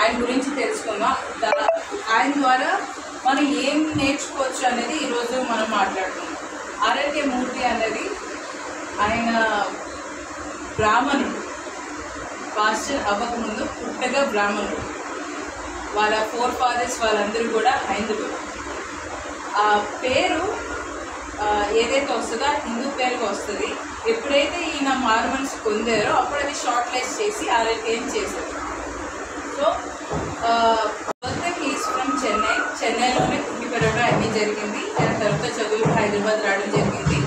ఆయన గురించి తెలుసుకుందాం. ఆయన ద్వారా మనం ఏం నేర్చుకోవచ్చు అనేది ఈరోజు మనం మాట్లాడుతున్నాం. ఆర్ఎల్కే మూర్తి అనేది ఆయన బ్రాహ్మణుడు, పాస్టర్ అవ్వకముందు పుట్టగా బ్రాహ్మణుడు. వాళ్ళ 4 ఫాదర్స్ వాళ్ళందరూ కూడా హైందువులు. ఆ పేరు ఏదైతే వస్తుందో హిందూ పేరుగా వస్తుంది. ఎప్పుడైతే ఈయన మారుమనసు పొందారో అప్పుడు అది షార్ట్ లైస్ చేసి ఆర్ఎల్కేని చేశారు. So is from Chennai. చెన్నైలోనే పుట్టి పెరగడం అన్నీ జరిగింది. దాని తర్వాత చదువులు హైదరాబాద్ రావడం జరిగింది.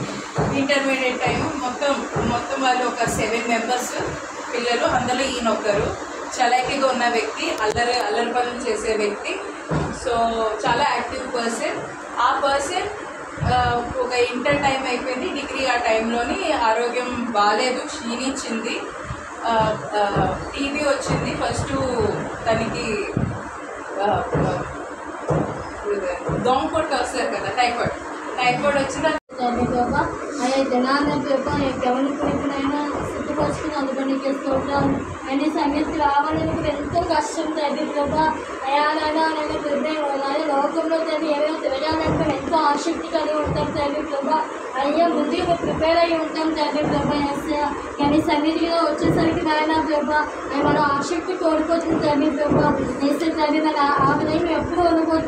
ఇంటర్మీడియట్ టైం మొత్తం వాళ్ళు ఒక 7 మెంబర్స్ పిల్లలు. అందులో ఈయన ఒకరు. చలాకీగా ఉన్న వ్యక్తి, అల్లరి పనులు చేసే వ్యక్తి. సో చాలా యాక్టివ్ పర్సన్. ఆ పర్సన్ ఒక ఇంటర్ టైం అయిపోయింది, డిగ్రీ ఆ టైంలోని ఆరోగ్యం బాగాలేదు, క్షీణించింది. టీబీ వచ్చింది. ఫస్ట్ తనకి దోమకోట్ వస్తారు కదా, టైఫాయిడ్ వచ్చింది. అయ్యా జనాన్ని ఎవరిని కొడుకునైనా సిద్ధపరుచుకుని అందుకని చేసుకోవటం అనే సంగతి రావాలని ఎంతో కష్టం తండ్రి ప్రభా. అయానైనా నేను హృదయం లోకంలో తండ్రి ఏమైనా తిరగాలంటే ఎంతో ఆసక్తి కలిగి ఉంటాం తండ్రి ప్రభా. అయ్యా ముందు ప్రిపేర్ అయ్యి ఉంటాం తండ్రి ప్రభా. కానీ సన్నిధిగా వచ్చేసరికి నాయన ప్రభా మనం ఆసక్తి కోల్పోతుంది తండ్రి ప్రభా. చేసే తండ్రి ఆ విధంగా ఎప్పుడు అనుకోవచ్చు.